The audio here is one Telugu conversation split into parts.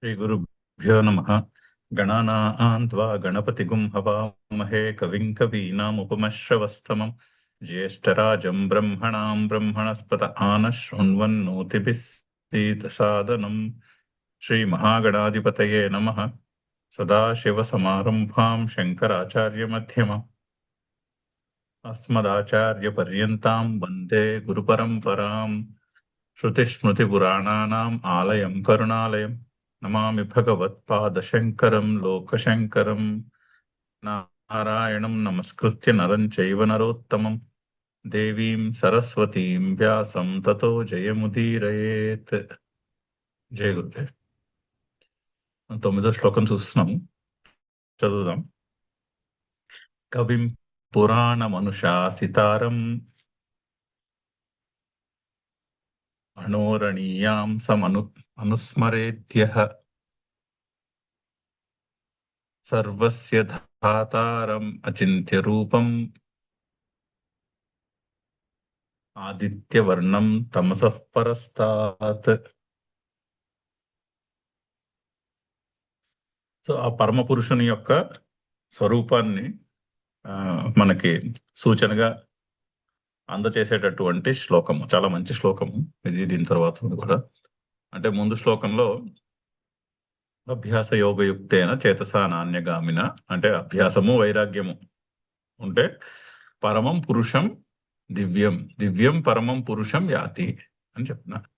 श्रीगुरुभ्यो नमः। गणानां त्वा गणपतिगुं हवामहे कविं कवीनामुपमश्रवस्तमम् ज्येष्ठराजं ब्रह्मणां ब्रह्मणस्पत आनः शृण्वन्नोतिभिः सीदसादनम्। श्रीमहागणाधिपतये नमः। सदाशिवसमारम्भां शङ्कराचार्यमध्यमम् अस्मदाचार्यपर्यन्तां वन्दे गुरुपरम्पराम्। श्रुतिस्मृतिपुराणानाम् आलयं करुणालयं नमामि भगवत्पादशङ्करं लोकशङ्करं। नारायणं नमस्कृत्य नरं चैव नरोत्तमं देवीं सरस्वतीं व्यासं ततो जयमुदीरयेत्. జయ గురుదేవ్. మనం 9వ శ్లోకం చూస్తున్నాము, చదువుదాం. కవిం పురాణమనుశాసితారం మనోరణీయాం అనుస్మరేద్యః సర్వస్య ధాతారం అచింత్య రూపం ఆదిత్యవర్ణం తమసః పరస్తాత్. సో ఆ పరమ పురుషుని యొక్క స్వరూపాన్ని మనకి సూచనగా అందచేసేటటువంటి శ్లోకము, చాలా మంచి శ్లోకము ఇది. దీని తర్వాత ఉంది కూడా, అంటే ముందు శ్లోకంలో అభ్యాస యోగయుక్తేన చేతసా నాణ్యగామిన, అంటే అభ్యాసము వైరాగ్యము ఉంటే పరమం పురుషం దివ్యం, దివ్యం పరమం పురుషం యాతి అని చెప్తున్నారు.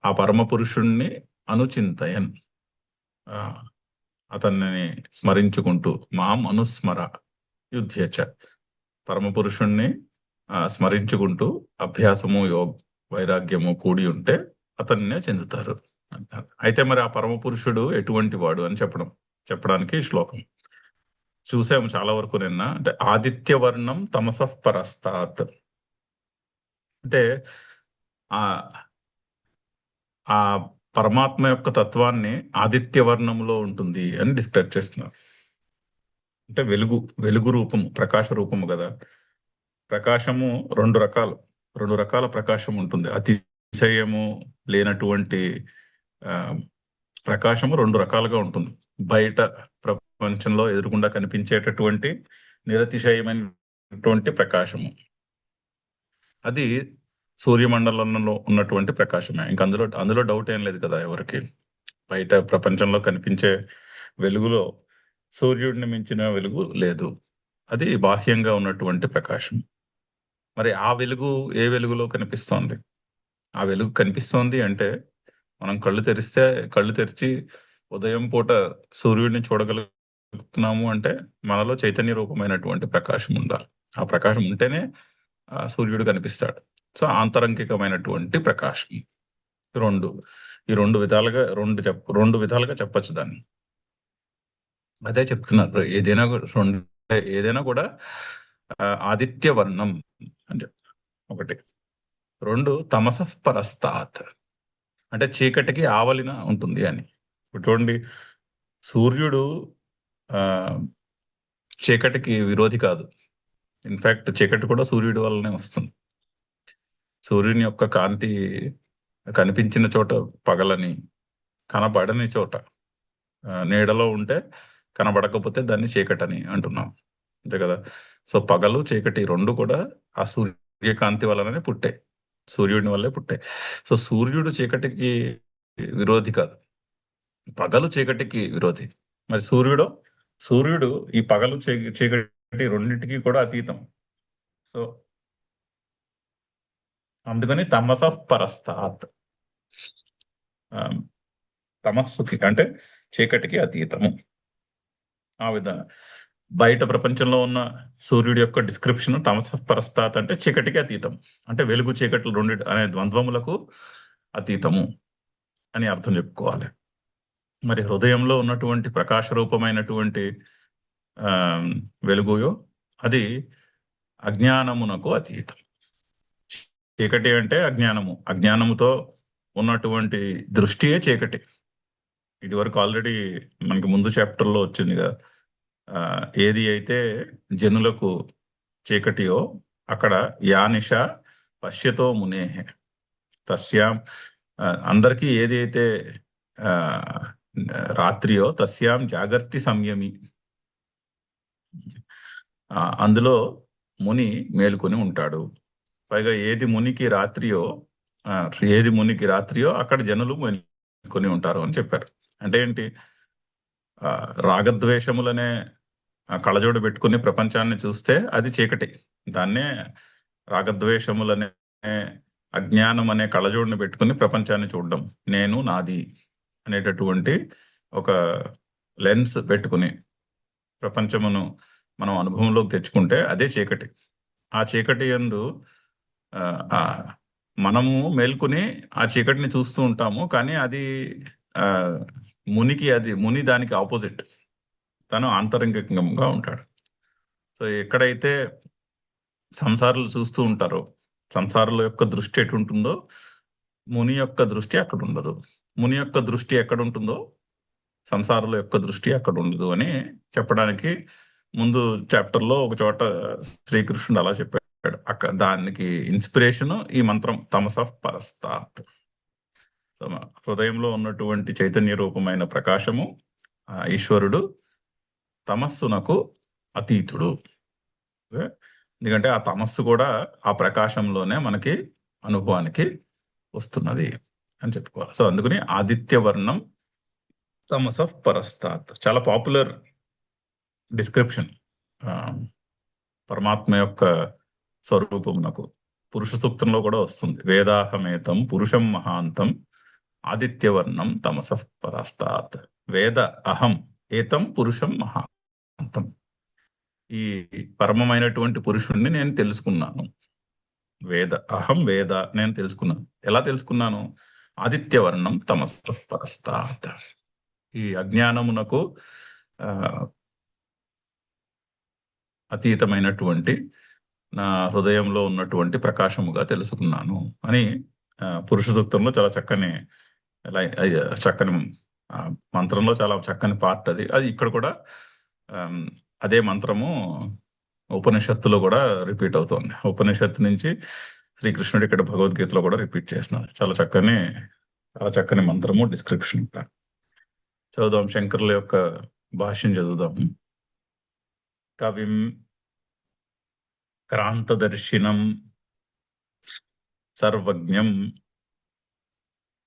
ఆ పరమ పురుషుణ్ణి అనుచింతయన్, అతన్ని స్మరించుకుంటూ, మాం అనుస్మర యుధ్యచ, పరమ పురుషుణ్ణి స్మరించుకుంటూ అభ్యాసము వైరాగ్యము కూడి ఉంటే అతన్నే చెందుతారు అంటారు. అయితే మరి ఆ పరమ పురుషుడు ఎటువంటి వాడు అని చెప్పడానికి శ్లోకం చూసాము చాలా వరకు నిన్న. అంటే ఆదిత్యవర్ణం తమసః పరస్తాత్, అంటే ఆ పరమాత్మ యొక్క తత్వాన్ని ఆదిత్యవర్ణంలో ఉంటుంది అని డిస్క్రైబ్ చేస్తున్నారు. అంటే వెలుగు రూపము, ప్రకాశ రూపము కదా. ప్రకాశము రెండు రకాల ప్రకాశం ఉంటుంది. అతిశయము లేనటువంటి ప్రకాశము రెండు రకాలుగా ఉంటుంది. బయట ప్రపంచంలో ఎదురుగుండా కనిపించేటటువంటి నిరతిశయమైనటువంటి ప్రకాశము, అది సూర్యమండలంలో ఉన్నటువంటి ప్రకాశమే. ఇంక అందులో డౌట్ ఏం లేదు కదా ఎవరికి. బయట ప్రపంచంలో కనిపించే వెలుగులో సూర్యుడిని మించిన వెలుగు లేదు. అది బాహ్యంగా ఉన్నటువంటి ప్రకాశం. మరి ఆ వెలుగు ఏ వెలుగులో కనిపిస్తోంది? ఆ వెలుగు కనిపిస్తోంది అంటే మనం కళ్ళు తెరిచి ఉదయం పూట సూర్యుడిని చూడగలుగుతున్నాము అంటే మనలో చైతన్య రూపమైనటువంటి ప్రకాశం ఉండాలి. ఆ ప్రకాశం ఉంటేనే సూర్యుడు కనిపిస్తాడు. సో ఆంతరంగికమైనటువంటి ప్రకాశం. ఈ రెండు విధాలుగా చెప్పచ్చు దాన్ని. అదే చెప్తున్నారు. ఏదైనా కూడా ఆదిత్యవర్ణం అని చెప్తారు. ఒకటి. రెండు, తమసః పరస్తాత్, అంటే చీకటికి ఆవలిన ఉంటుంది అని. ఇప్పుడు చూడండి, సూర్యుడు చీకటికి విరోధి కాదు. ఇన్ఫాక్ట్ చీకటి కూడా సూర్యుడి వల్లనే వస్తుంది. సూర్యుని యొక్క కాంతి కనిపించిన చోట పగలని, కనబడని చోట నీడలో ఉంటే కనబడకపోతే దాన్ని చీకటని అంటున్నాం, అంతే కదా. సో పగలు చీకటి రెండు కూడా ఆ సూర్యకాంతి వలననే పుట్టాయి, సూర్యుడిని వల్లే పుట్టాయి. సో సూర్యుడు చీకటికి విరోధి కాదు, పగలు చీకటికి విరోధి. మరి సూర్యుడు ఈ పగలు చీకటి రెండింటికి కూడా అతీతం. సో అందుకని తమసః పరస్తాత్, తమస్సుకి అంటే చీకటికి అతీతము. ఆ విధంగా బయట ప్రపంచంలో ఉన్న సూర్యుడి యొక్క డిస్క్రిప్షన్ తమసః పరస్తాత్ అంటే చీకటికి అతీతం, అంటే వెలుగు చీకట్లు రెండు అనే ద్వంద్వములకు అతీతము అని అర్థం చెప్పుకోవాలి. మరి హృదయంలో ఉన్నటువంటి ప్రకాశ రూపమైనటువంటి వెలుగుయో అది అజ్ఞానమునకు అతీతం. చీకటి అంటే అజ్ఞానముతో ఉన్నటువంటి దృష్టియే చీకటి. ఇది వరకు ఆల్రెడీ మనకి ముందు చాప్టర్లో వచ్చింది కదా. ఏది అయితే జనులకు చీకటియో అక్కడ యానిష పశ్యతో మునేహే తస్యాం, అందరికీ ఏది అయితే ఆ, రాత్రియో తస్యాం జాగర్తి సంయమి. అందులో ముని మేలుకొని ఉంటాడు. పైగా ఆ, ఏది మునికి రాత్రియో అక్కడ జనులు మేలుకొని ఉంటారు అని చెప్పారు. అంటే ఏంటి? ఆ, రాగద్వేషములనే కళ్ళజోడు పెట్టుకుని ప్రపంచాన్ని చూస్తే అది చీకటి. దాన్నే రాగద్వేషములనే అజ్ఞానం అనే కళ్ళజోడుని పెట్టుకుని ప్రపంచాన్ని చూడడం, నేను నాది అనేటటువంటి ఒక లెన్స్ పెట్టుకుని ప్రపంచమును మనం అనుభవంలోకి తెచ్చుకుంటే అదే చీకటి. ఆ చీకటి యందు ఆ, ఆ, మనము మేల్కొని ఆ చీకటిని చూస్తూ ఉంటాము. కానీ అది ఆ, ముని దానికి ఆపోజిట్. తను ఆంతరంగికంగా ఉంటాడు. సో ఎక్కడైతే సంసారులు చూస్తూ ఉంటారో, సంసారుల యొక్క దృష్టి ఎటుంటుందో ముని యొక్క దృష్టి అక్కడ ఉండదు. ముని యొక్క దృష్టి ఎక్కడ ఉంటుందో సంసారుల యొక్క దృష్టి అక్కడ ఉండదు అని చెప్పడానికి ముందు చాప్టర్ లో ఒక చోట శ్రీకృష్ణుడు అలా చెప్పాడు. అక్కడ దానికి ఇన్స్పిరేషన్ ఈ మంత్రం తమస పరస్తాత్. సో హృదయంలో ఉన్నటువంటి చైతన్య రూపమైన ప్రకాశము, ఆ ఈశ్వరుడు తమస్సునకు అతీతుడు. ఎందుకంటే ఆ తమస్సు కూడా ఆ ప్రకాశంలోనే మనకి అనుభవానికి వస్తున్నది అని చెప్పుకోవాలి. సో అందుకని ఆదిత్యవర్ణం తమస పరస్తాత్ చాలా పాపులర్ డిస్క్రిప్షన్ పరమాత్మ యొక్క స్వరూపమునకు. పురుష సూక్తంలో కూడా వస్తుంది, వేదాహమేతం పురుషం మహాంతం ఆదిత్యవర్ణం తమస పరస్తాత్. వేద అహం ఏతం పురుషం మహాంతం. ఈ పరమమైనటువంటి పురుషుణ్ణి నేను తెలుసుకున్నాను. వేద నేను తెలుసుకున్నాను. ఎలా తెలుసుకున్నాను? ఆదిత్యవర్ణం తమస పరస్తాత్. ఈ అజ్ఞానమునకు ఆ, అతీతమైనటువంటి నా హృదయంలో ఉన్నటువంటి ప్రకాశముగా తెలుసుకున్నాను అని పురుష సూక్తంలో చాలా చక్కని చక్కని ఆ, మంత్రంలో చాలా చక్కని పార్ట్ అది. అది ఇక్కడ కూడా అదే మంత్రము ఉపనిషత్తులో కూడా రిపీట్ అవుతోంది. ఉపనిషత్తు నుంచి శ్రీకృష్ణుడు ఇక్కడ భగవద్గీతలో కూడా రిపీట్ చేస్తున్నారు. చాలా చక్కని మంత్రము డిస్క్రిప్షన్. చదువుదాం, శంకరుల యొక్క భాష్యం చదువుదాం. కవిం క్రాంతదర్శినం సర్వజ్ఞం.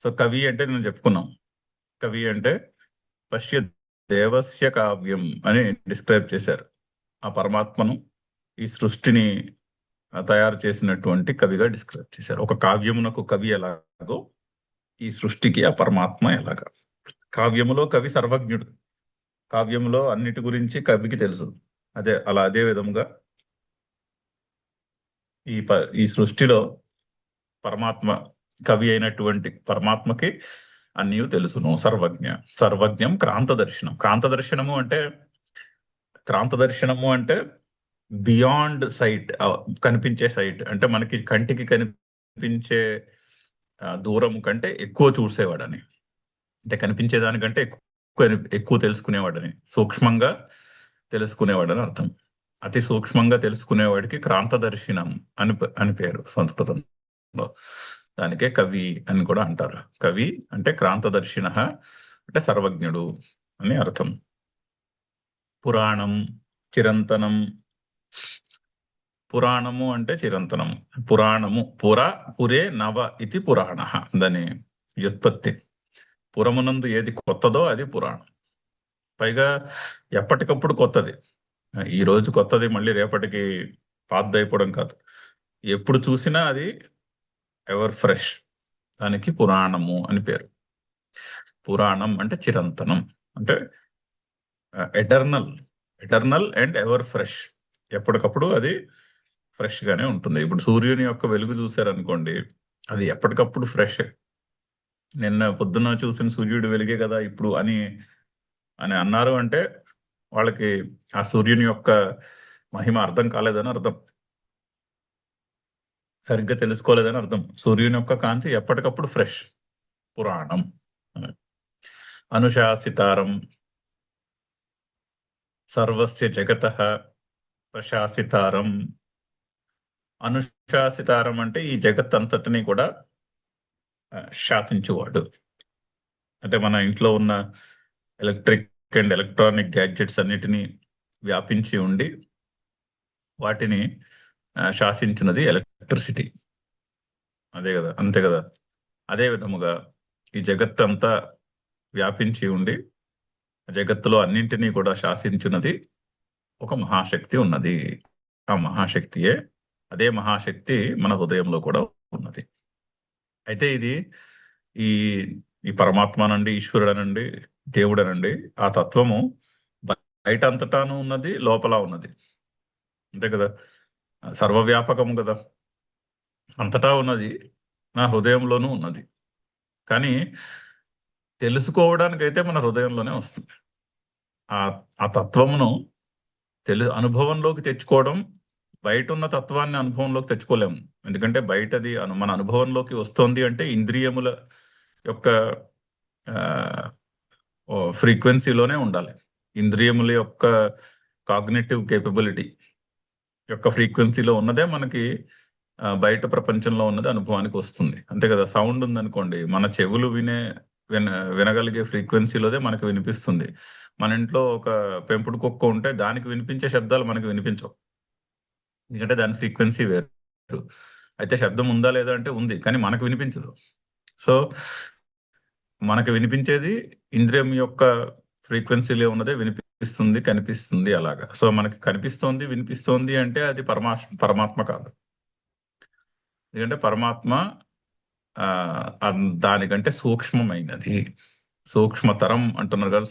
సో కవి అంటే నేను చెప్పుకున్నాం. కవి అంటే పశ్య దేవస్య కావ్యం అని డిస్క్రైబ్ చేశారు. ఆ పరమాత్మను, ఈ సృష్టిని తయారు చేసినటువంటి కవిగా డిస్క్రైబ్ చేశారు. ఒక కావ్యమునకు కవి ఎలాగో ఈ సృష్టికి ఆ పరమాత్మ ఎలాగా. కావ్యములో కవి సర్వజ్ఞుడు. కావ్యములో అన్నిటి గురించి కవికి తెలుసు. అదే విధముగా ఈ సృష్టిలో పరమాత్మ, కవి అయినటువంటి పరమాత్మకి అన్నీ తెలుసును. సర్వజ్ఞం క్రాంతదర్శనము అంటే బియాండ్ సైట్, కనిపించే సైట్ అంటే మనకి కంటికి కనిపించే దూరం కంటే ఎక్కువ చూసేవాడని, అంటే కనిపించేదానికంటే ఎక్కువ తెలుసుకునేవాడని, సూక్ష్మంగా తెలుసుకునేవాడని అర్థం. అతి సూక్ష్మంగా తెలుసుకునేవాడికి క్రాంతదర్శనం అని పేరు సంస్కృతంలో. దానికే కవి అని కూడా అంటారు. కవి అంటే క్రాంతదర్శిన అంటే సర్వజ్ఞుడు అని అర్థం. పురాణం చిరంతనం. పురాణము అంటే చిరంతనం. పురే నవ ఇది పురాణ. దాని వ్యుత్పత్తి. పురమునందు ఏది కొత్తదో అది పురాణం. పైగా ఎప్పటికప్పుడు కొత్తది. ఈ రోజు కొత్తది మళ్ళీ రేపటికి పాతదైపోవడం కాదు. ఎప్పుడు చూసినా అది ఎవర్ ఫ్రెష్. దానికి పురాణము అని పేరు. పురాణం అంటే చిరంతనం, అంటే ఎటర్నల్ అండ్ ఎవర్ ఫ్రెష్. ఎప్పటికప్పుడు అది ఫ్రెష్ గానే ఉంటుంది. ఇప్పుడు సూర్యుని యొక్క వెలుగు చూశారనుకోండి, అది ఎప్పటికప్పుడు ఫ్రెష్. నిన్న పొద్దున్న చూసిన సూర్యుడి వెలుగే కదా ఇప్పుడు అని అన్నారు అంటే వాళ్ళకి ఆ సూర్యుని యొక్క మహిమ అర్థం కాలేదని అర్థం, సరిగ్గా తెలుసుకోలేదని అర్థం. సూర్యుని యొక్క కాంతి ఎప్పటికప్పుడు ఫ్రెష్. పురాణం. అనుశాసితారం సర్వస్య జగతః ప్రశాసితారం. అనుశాసితారం అంటే ఈ జగత్ అంతటిని కూడా శాసించువాడు. అంటే మన ఇంట్లో ఉన్న ఎలక్ట్రిక్ అండ్ ఎలక్ట్రానిక్ గ్యాడ్జెట్స్ అన్నిటినీ వ్యాపించి ఉండి వాటిని శాసించినది ఎలక్ట్రిసిటీ. అదే కదా, అంతే కదా. అదే విధముగా ఈ జగత్తంతా వ్యాపించి ఉండి జగత్తులో అన్నింటినీ కూడా శాసించున్నది ఒక మహాశక్తి ఉన్నది. ఆ మహాశక్తియే, అదే మహాశక్తి మన హృదయంలో కూడా ఉన్నది. అయితే ఇది ఈ ఈ పరమాత్మ అనండి, ఈశ్వరుడు అనండి, దేవుడు అనండి, ఆ తత్వము బయట అంతటాను ఉన్నది, లోపల ఉన్నది. అంతే కదా, సర్వవ్యాపకము కదా, అంతటా ఉన్నది, నా హృదయంలోనూ ఉన్నది. కానీ తెలుసుకోవడానికైతే మన హృదయంలోనే వస్తుంది. ఆ ఆ తత్వమును అనుభవంలోకి తెచ్చుకోవడం, బయట ఉన్న తత్వాన్ని అనుభవంలోకి తెచ్చుకోలేము. ఎందుకంటే బయటది మన అనుభవంలోకి వస్తోంది అంటే ఇంద్రియముల యొక్క ఫ్రీక్వెన్సీలోనే ఉండాలి. ఇంద్రియముల యొక్క కాగ్నిటివ్ కేపబిలిటీ యొక్క ఫ్రీక్వెన్సీలో ఉన్నదే మనకి బయట ప్రపంచంలో ఉన్నది అనుభవానికి వస్తుంది. అంతే కదా. సౌండ్ ఉందనుకోండి, మన చెవులు వినగలిగే ఫ్రీక్వెన్సీలోదే మనకు వినిపిస్తుంది. మన ఇంట్లో ఒక పెంపుడు కుక్క ఉంటే దానికి వినిపించే శబ్దాలు మనకు వినిపించవు, ఎందుకంటే దాని ఫ్రీక్వెన్సీ వేరు. అయితే శబ్దం ఉందా లేదా అంటే ఉంది, కానీ మనకు వినిపించదు. సో మనకు వినిపించేది ఇంద్రియం యొక్క ఫ్రీక్వెన్సీలో ఉన్నదే వినిపిస్తుంది, కనిపిస్తుంది, అలాగా. సో మనకి కనిపిస్తోంది, వినిపిస్తోంది అంటే అది పరమాత్మ కాదు. ఎందుకంటే పరమాత్మ దానికంటే సూక్ష్మమైనది, సూక్ష్మతరం అంటున్నారు కదా.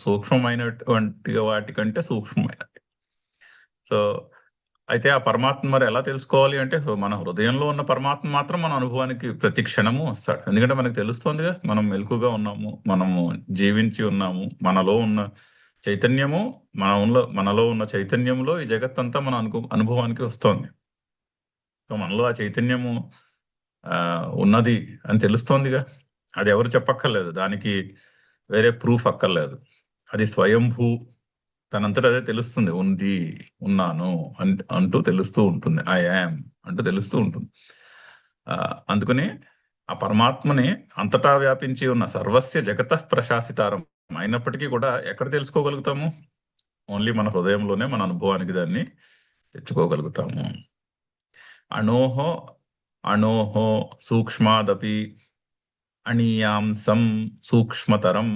సూక్ష్మమైనటువంటి వాటికంటే సూక్ష్మమైనది. సో అయితే ఆ పరమాత్మ మరి ఎలా తెలుసుకోవాలి అంటే, మన హృదయంలో ఉన్న పరమాత్మ మాత్రం మన అనుభవానికి ప్రతి క్షణము వస్తాడు. ఎందుకంటే మనకు తెలుస్తోందిగా, మనం మెలకుగా ఉన్నాము, మనము జీవించి ఉన్నాము, మనలో ఉన్న చైతన్యము, మనలో ఉన్న చైతన్యంలో ఈ జగత్తంతా మన అనుభవానికి వస్తోంది. సో మనలో ఆ చైతన్యము ఉన్నది అని తెలుస్తోందిగా. అది ఎవరు చెప్పక్కర్లేదు, దానికి వేరే ప్రూఫ్ అక్కర్లేదు. అది స్వయంభూ, తనంతట అదే తెలుస్తుంది. ఉంది, ఉన్నాను అంటూ తెలుస్తూ ఉంటుంది. ఐ యామ్ అంటూ తెలుస్తూ ఉంటుంది. అందుకని ఆ పరమాత్మని అంతటా వ్యాపించి ఉన్న సర్వస్య జగత ప్రశాసితారం అయినప్పటికీ కూడా ఎక్కడ తెలుసుకోగలుగుతాము? ఓన్లీ మన హృదయంలోనే మన అనుభవానికి దాన్ని తెచ్చుకోగలుగుతాము. అణోహో అణోహో సూక్ష్మాదపి అణీయాంసం సూక్ష్మతరం.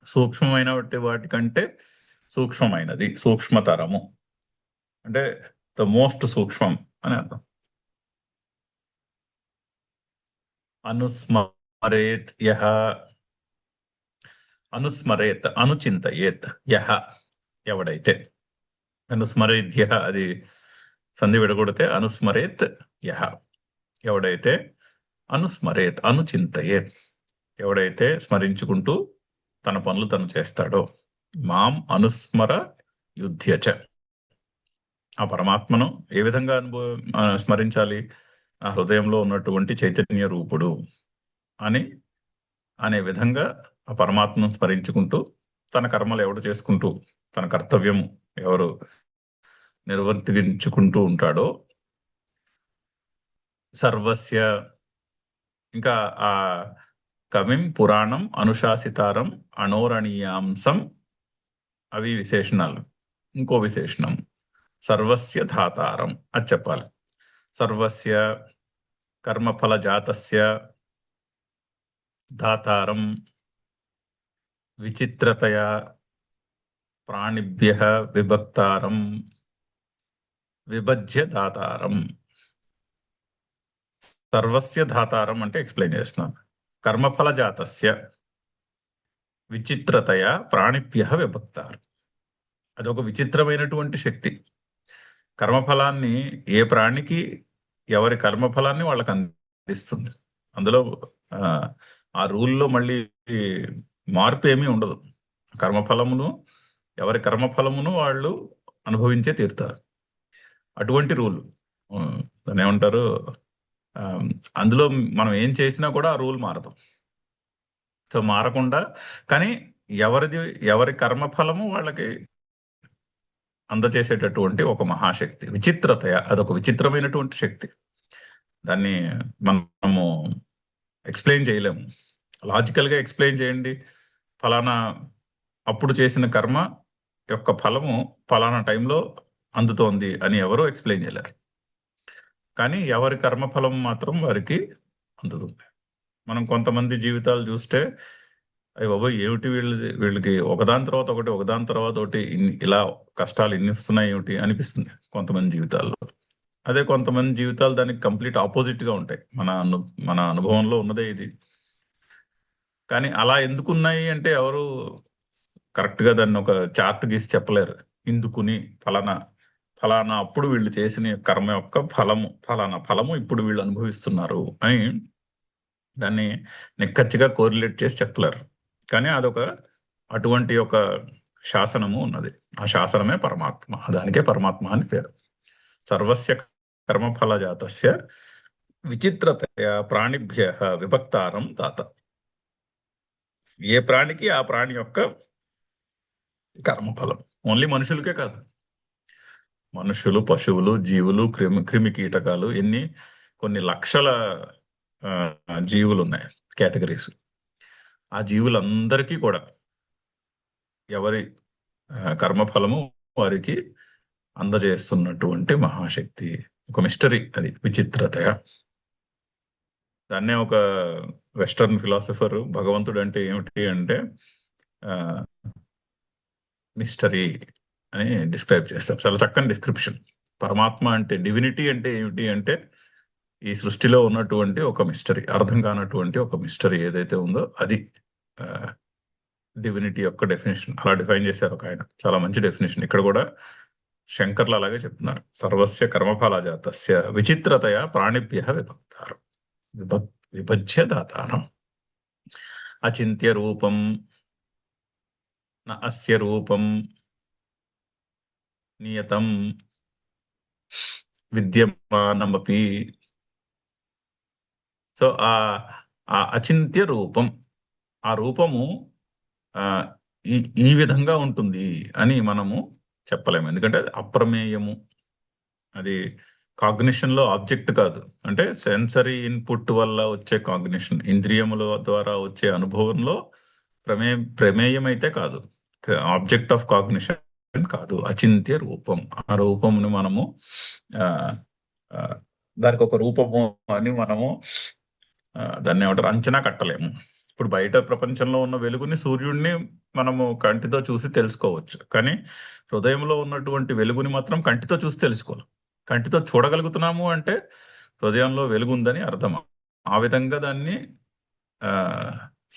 సూక్ష్మమైన వాటికంటే సూక్ష్మమైనది, సూక్ష్మతరము అంటే ద మోస్ట్ సూక్ష్మం అని అర్థం. అనుస్మరేత్ యహ, అనుస్మరేత్ అనుచింతయేత్ యహ ఎవడైతే, అనుస్మరేద్య అది సంధి విడగొడితే అనుస్మరేత్ యహ ఎవడైతే, అనుస్మరేత్ అనుచింతయేత్ ఎవడైతే స్మరించుకుంటూ తన పనులు తను చేస్తాడో, మాం అనుస్మర యుధ్యచ. ఆ పరమాత్మను ఏ విధంగా స్మరించాలి? ఆ హృదయంలో ఉన్నటువంటి చైతన్య రూపుడు అనే విధంగా ఆ పరమాత్మను స్మరించుకుంటూ తన కర్మలు ఎవడు చేసుకుంటూ, తన కర్తవ్యం ఎవరు నిర్వర్తించుకుంటూ ఉంటాడో, సర్వస్య, ఇంకా ఆ కవిం పురాణం అనుశాసితారం అణోరణీయాంసం, అవి విశేషణాలు. ఇంకో విశేషణం సర్వస్య ధాతారం అది చెప్పాలి. సర్వస్య కర్మఫల జాతస్య ధాతారం విచిత్రతయా ప్రాణిభ్యః విభక్తారం విభజ్య ధాతారం. సర్వస్య ధాతారం అంటే ఎక్స్ప్లెయిన్ చేస్తున్నాను. కర్మఫల జాతస్య విచిత్రతయా ప్రాణిభ్యః విభక్తారం. అదొక విచిత్రమైనటువంటి శక్తి. కర్మఫలాన్ని ఏ ప్రాణికి ఎవరి కర్మఫలాన్ని వాళ్ళకి అందిస్తుంది. అందులో ఆ రూల్లో మళ్ళీ మార్పు ఏమీ ఉండదు. కర్మఫలమును, ఎవరి కర్మఫలమును వాళ్ళు అనుభవించే తీరుతారు. అటువంటి రూల్ దాన్ని ఏమంటారు, అందులో మనం ఏం చేసినా కూడా ఆ రూల్ మారదు. సో మారకుండా, కానీ ఎవరి కర్మఫలము వాళ్ళకి అందచేసేటటువంటి ఒక మహాశక్తి. విచిత్రతయ, అదొక విచిత్రమైనటువంటి శక్తి. దాన్ని మనము ఎక్స్ప్లెయిన్ చేయలేము. లాజికల్గా ఎక్స్ప్లెయిన్ చేయండి. ఫలానా అప్పుడు చేసిన కర్మ యొక్క ఫలము ఫలానా టైంలో అందుతోంది అని ఎవరూ ఎక్స్ప్లెయిన్ చేయలేరు. కానీ ఎవరి కర్మఫలం మాత్రం వారికి అందుతుంది. మనం కొంతమంది జీవితాలు చూస్తే అయ్య బాబోయ్ ఏమిటి వీళ్ళకి ఒకదాని తర్వాత ఒకటి ఒకదాని తర్వాత ఒకటి ఇలా కష్టాలు ఇన్ని వస్తున్నాయి ఏమిటి అనిపిస్తుంది కొంతమంది జీవితాల్లో. అదే కొంతమంది జీవితాలు దానికి కంప్లీట్ ఆపోజిట్ గా ఉంటాయి. మన అనుభవంలో ఉన్నదే ఇది. కానీ అలా ఎందుకున్నాయి అంటే ఎవరు కరెక్ట్ గా దాన్ని ఒక చార్ట్ గీసి చెప్పలేరు. ఇందుకుని ఫలానా ఫలానా అప్పుడు వీళ్ళు చేసిన కర్మ యొక్క ఫలానా ఫలము ఇప్పుడు వీళ్ళు అనుభవిస్తున్నారు అని దాన్ని నిక్కచ్చిగా కోరిలేట్ చేసి చెప్పలేరు. కానీ అటువంటి ఒక శాసనము ఉన్నది. ఆ శాసనమే పరమాత్మ. దానికే పరమాత్మ అని పేరు. సర్వస్య కర్మఫల జాతస్య విచిత్రతయ ప్రాణిభ్య విభక్తారం తాత. ఏ ప్రాణికి ఆ ప్రాణి యొక్క కర్మఫలం. ఓన్లీ మనుషులకే కాదు, మనుషులు, పశువులు, జీవులు, క్రిమి కీటకాలు, కొన్ని లక్షల జీవులు ఉన్నాయి, కేటగిరీస్. ఆ జీవులందరికీ కూడా ఎవరి కర్మఫలము వారికి అందజేస్తున్నటువంటి మహాశక్తి. ఒక మిస్టరీ అది, విచిత్రతయ. దాన్నే ఒక వెస్టర్న్ ఫిలాసఫర్ భగవంతుడు అంటే ఏమిటి అంటే మిస్టరీ అని డిస్క్రైబ్ చేస్తారు. చాలా చక్కని డిస్క్రిప్షన్. పరమాత్మ అంటే, డివినిటీ అంటే ఏమిటి అంటే ఈ సృష్టిలో ఉన్నటువంటి ఒక మిస్టరీ, అర్థం కానటువంటి ఒక మిస్టరీ ఏదైతే ఉందో అది డివినిటీ యొక్క డెఫినేషన్. అలా డిఫైన్ చేశారు ఒక ఆయన. చాలా మంచి డెఫినేషన్. ఇక్కడ కూడా శంకర్లు అలాగే చెప్తున్నారు. సర్వస్య కర్మఫలజాతస్య విచిత్రతయ ప్రాణిభ్య విభక్తారం విభజ్య దాతారం. అచింత్య రూపం న అస్య రూపం నియతం విద్యమానమపి. సో ఆ అచింత్య రూపం, ఆ రూపము ఈ విధంగా ఉంటుంది అని మనము చెప్పలేము. ఎందుకంటే అది అప్రమేయము. అది కాగ్నిషన్ లో ఆబ్జెక్ట్ కాదు. అంటే సెన్సరీ ఇన్పుట్ వల్ల వచ్చే కాగ్నిషన్, ఇంద్రియముల ద్వారా వచ్చే అనుభవంలో ప్రమేయం అయితే కాదు, ఆబ్జెక్ట్ ఆఫ్ కాగ్నిషన్ కాదు. అచింత్య రూపం. ఆ రూపమును మనము దానికి ఒక రూపము అని మనము దాన్ని ఏమంటారు, అంచనా కట్టలేము. ఇప్పుడు బయట ప్రపంచంలో ఉన్న వెలుగుని, సూర్యుడిని మనము కంటితో చూసి తెలుసుకోవచ్చు. కానీ హృదయంలో ఉన్నటువంటి వెలుగుని మాత్రం కంటితో చూసి తెలుసుకోలేం. కంటితో చూడగలుగుతున్నాము అంటే హృదయంలో వెలుగు ఉందని అర్థం. ఆ విధంగా దాన్ని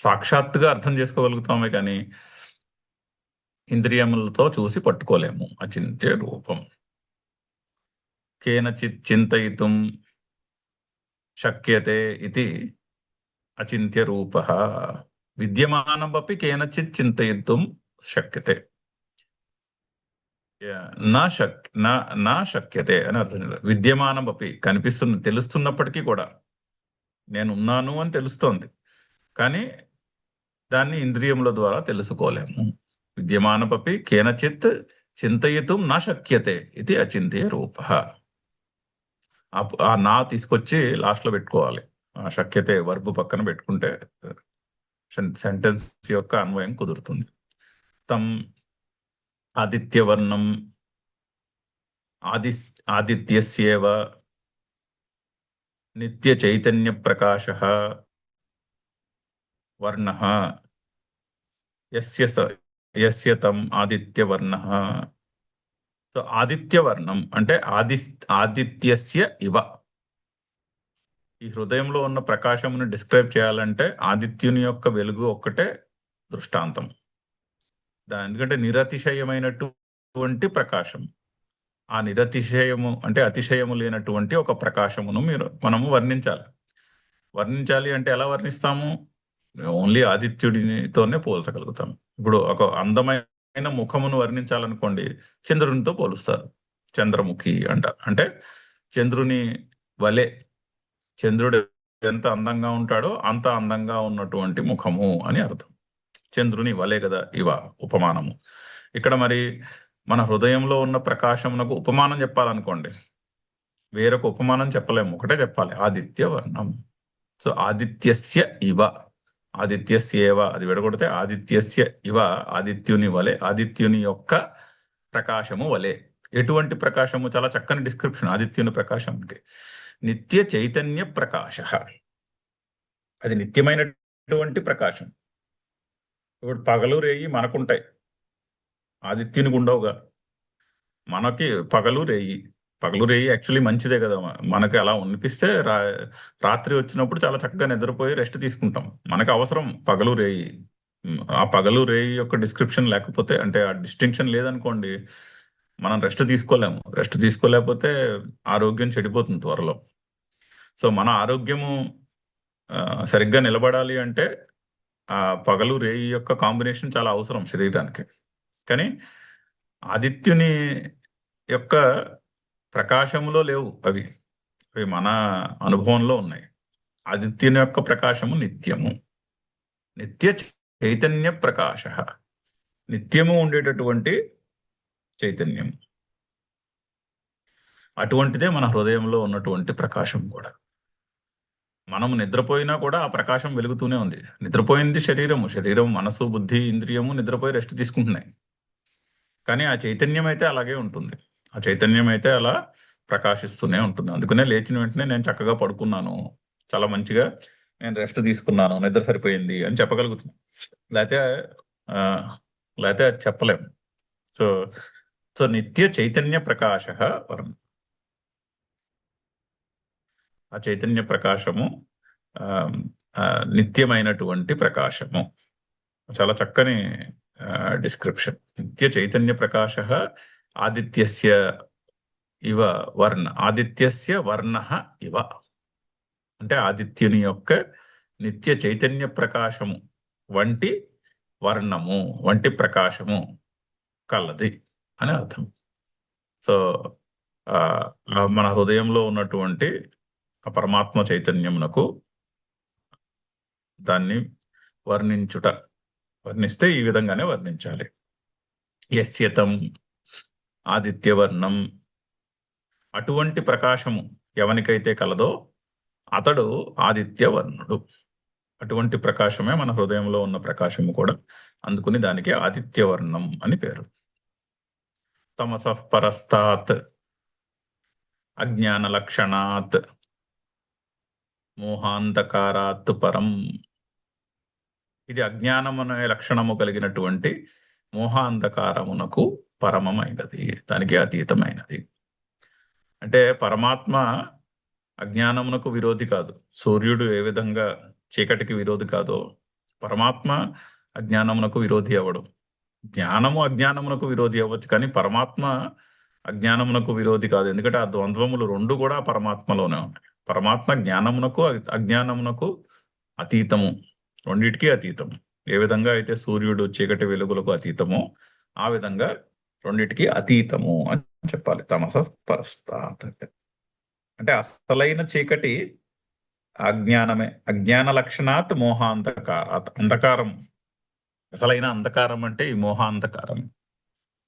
సాక్షాత్తుగా అర్థం చేసుకోగలుగుతామే కానీ ఇంద్రియములతో చూసి పట్టుకోలేము. అచింత్య రూపం. కేనచిత్ చింతయితుం శక్యతే ఇది అచింత్య రూప. విద్యమానమపి కేనచిత్ చింతయితుం శక్యతే. నా శక్యతే అని అర్థం. విద్యమానమపి, తెలుస్తున్నప్పటికీ కూడా, నేను ఉన్నాను అని తెలుస్తోంది, కానీ దాన్ని ఇంద్రియముల ద్వారా తెలుసుకోలేము. విద్యమానమపి కేనచిత్ చింతయితుం నా శక్యతే ఇది అచింత్య రూప. ఆ నా తీసుకొచ్చి లాస్ట్ లో పెట్టుకోవాలి. ఆ శక్యతే వర్బ్ పక్కన పెట్టుకుంటే సెంటెన్స్ యొక్క అన్వయం కుదురుతుంది. తం ఆదిత్యవర్ణం ఆదిత్యస్యేవ నిత్య చైతన్య ప్రకాశ వర్ణ యస్య తం ఆదిత్యవర్ణ. సో ఆదిత్యవర్ణం అంటే ఆదిత్యస్య ఇవ. ఈ హృదయంలో ఉన్న ప్రకాశమును డిస్క్రైబ్ చేయాలంటే ఆదిత్యుని యొక్క వెలుగు ఒక్కటే దృష్టాంతం. ఎందుకంటే నిరతిశయమైనటువంటి ప్రకాశం. ఆ నిరతిశయము అంటే అతిశయము లేనటువంటి ఒక ప్రకాశమును మనము వర్ణించాలి అంటే ఎలా వర్ణిస్తాము? ఓన్లీ ఆదిత్యుడితోనే పోల్చగలుగుతాం. ఇప్పుడు ఒక అందమైన ముఖమును వర్ణించాలనుకోండి, చంద్రునితో పోలుస్తారు. చంద్రముఖి అంటారు. అంటే చంద్రుని వలె, చంద్రుడు ఎంత అందంగా ఉంటాడో అంత అందంగా ఉన్నటువంటి ముఖము అని అర్థం. చంద్రుని వలె కదా ఇవ ఉపమానము. ఇక్కడ మరి మన హృదయంలో ఉన్న ప్రకాశమునకు ఉపమానం చెప్పాలనుకోండి, వేరొక ఉపమానం చెప్పలేము, ఒకటే చెప్పాలి, ఆదిత్య వర్ణం. సో ఆదిత్యస్య ఇవ ఆదిత్యస్యేవ, అది విడగొడితే ఆదిత్యస్య ఇవ, ఆదిత్యుని వలె, ఆదిత్యుని యొక్క ప్రకాశము వలె. ఎటువంటి ప్రకాశము? చాలా చక్కని డిస్క్రిప్షన్ ఆదిత్యుని ప్రకాశంకి. నిత్య చైతన్య ప్రకాశ, అది నిత్యమైనటువంటి ప్రకాశం. ఇప్పుడు పగలు రేయి మనకుంటాయి, ఆదిత్యునికి ఉండవుగా. మనకి పగలు రేయి, పగలు రేయి యాక్చువల్లీ మంచిదే కదా. మనకి అలా అనిపిస్తే రాత్రి వచ్చినప్పుడు చాలా చక్కగా నిద్రపోయి రెస్ట్ తీసుకుంటాం. మనకు అవసరం పగలు రేయి. ఆ పగలు రేయి యొక్క డిస్క్రిప్షన్ లేకపోతే, అంటే ఆ డిస్టింక్షన్ లేదనుకోండి, మనం రెస్ట్ తీసుకోలేము. రెస్ట్ తీసుకోలేకపోతే ఆరోగ్యం చెడిపోతుంది త్వరలో. సో మన ఆరోగ్యము సరిగ్గా నిలబడాలి అంటే ఆ పగలు రేయి యొక్క కాంబినేషన్ చాలా అవసరం శరీరానికి. కానీ ఆదిత్యుని యొక్క ప్రకాశములో లేవు అవి, అవి మన అనుభవంలో ఉన్నాయి. ఆదిత్యుని యొక్క ప్రకాశము నిత్యము, నిత్య చైతన్య ప్రకాశ, నిత్యము ఉండేటటువంటి చైతన్యం. అటువంటిదే మన హృదయంలో ఉన్నటువంటి ప్రకాశం కూడా. మనము నిద్రపోయినా కూడా ఆ ప్రకాశం వెలుగుతూనే ఉంది. నిద్రపోయింది శరీరము, శరీరం, మనసు, బుద్ధి, ఇంద్రియము నిద్రపోయి రెస్ట్ తీసుకుంటున్నాయి. కానీ ఆ చైతన్యం అయితే అలాగే ఉంటుంది. ఆ చైతన్యం అయితే అలా ప్రకాశిస్తూనే ఉంటుంది. అందుకనే లేచిన వెంటనే నేను చక్కగా పడుకున్నాను, చాలా మంచిగా నేను రెస్ట్ తీసుకున్నాను, నిద్ర సరిపోయింది అని చెప్పగలుగుతున్నాను. లేకపోతే లేకపోతే అది చెప్పలేము. సో సో నిత్య చైతన్య ప్రకాశ వరం. ఆ చైతన్య ప్రకాశము నిత్యమైనటువంటి ప్రకాశము. చాలా చక్కని డిస్క్రిప్షన్. నిత్య చైతన్య ప్రకాశ ఆదిత్యస్య ఇవ వర్ణ, ఆదిత్యస్య వర్ణ ఇవ, అంటే ఆదిత్యుని యొక్క నిత్య చైతన్య ప్రకాశము వంటి వర్ణము, వంటి ప్రకాశము కలది అని అర్థం. సో మన హృదయంలో ఉన్నటువంటి ఆ పరమాత్మ చైతన్యమునకు దాన్ని వర్ణించుట, వర్ణిస్తే ఈ విధంగానే వర్ణించాలి. యస్యతం ఆదిత్యవర్ణం, అటువంటి ప్రకాశము ఎవనికైతే కలదో అతడు ఆదిత్యవర్ణుడు. అటువంటి ప్రకాశమే మన హృదయంలో ఉన్న ప్రకాశము కూడా, అందుకుని దానికి ఆదిత్యవర్ణం అని పేరు. తమసః పరస్తాత్ అజ్ఞాన లక్షణాత్ మోహాంధకారాత్ పరం, ఇది అజ్ఞానమనే లక్షణము కలిగినటువంటి మోహాంధకారమునకు పరమమైనది, దానికి అతీతమైనది. అంటే పరమాత్మ అజ్ఞానమునకు విరోధి కాదు. సూర్యుడు ఏ విధంగా చీకటికి విరోధి కాదో, పరమాత్మ అజ్ఞానమునకు విరోధి అవ్వడు. జ్ఞానము అజ్ఞానమునకు విరోధి అవ్వచ్చు, కానీ పరమాత్మ అజ్ఞానమునకు విరోధి కాదు. ఎందుకంటే ఆ ద్వంద్వములు రెండు కూడా పరమాత్మలోనే ఉన్నాయి. పరమాత్మ జ్ఞానమునకు అజ్ఞానమునకు అతీతము, రెండిటికీ అతీతము. ఏ విధంగా అయితే సూర్యుడు చీకటి వెలుగులకు అతీతమో ఆ విధంగా రెండిటికి అతీతము అని చెప్పాలి. తమసః పరస్తాత్ అంటే అసలైన చీకటి అజ్ఞానమే. అజ్ఞాన లక్షణాత్ మోహాంధకారాత్, అంధకారం, అసలైన అంధకారం అంటే ఈ మోహాంధకారం.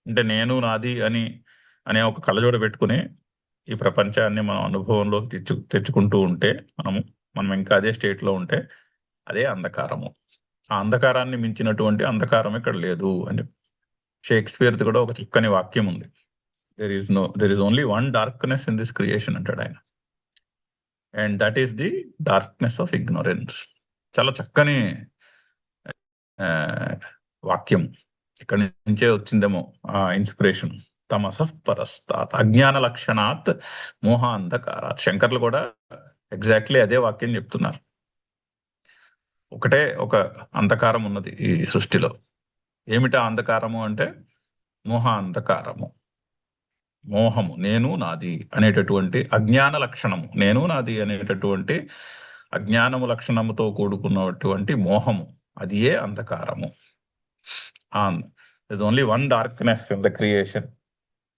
అంటే నేను నాది అనే ఒక కళ్ళజోడ పెట్టుకుని ఈ ప్రపంచాన్ని మనం అనుభవంలోకి తెచ్చుకుంటూ ఉంటే, మనం ఇంకా అదే స్టేట్లో ఉంటే అదే అంధకారము. ఆ అంధకారాన్ని మించినటువంటి అంధకారం ఇక్కడ లేదు అని షేక్స్పియర్ది కూడా ఒక చక్కని వాక్యం ఉంది. There is only one darkness in this creation అంటాడు ఆయన, and that is the darkness of ignorance. చాలా చక్కని వాక్యం. ఇక్కడి నుంచే వచ్చిందేమో ఆ ఇన్స్పిరేషన్. తమసః పరస్తాత్ అజ్ఞాన లక్షణాత్ మోహాంధకారాత్. శంకర్లు కూడా ఎగ్జాక్ట్లీ అదే వాక్యం చెప్తున్నారు. ఒకటే ఒక అంధకారం ఉన్నది ఈ సృష్టిలో. ఏమిటా అంధకారము అంటే మోహాంధకారము. మోహము, నేను నాది అనేటటువంటి అజ్ఞాన లక్షణము, నేను నాది అనేటటువంటి అజ్ఞానము లక్షణముతో కూడుకున్నటువంటి మోహము, అది ఏ అంధకారము. There's only one darkness in the creation,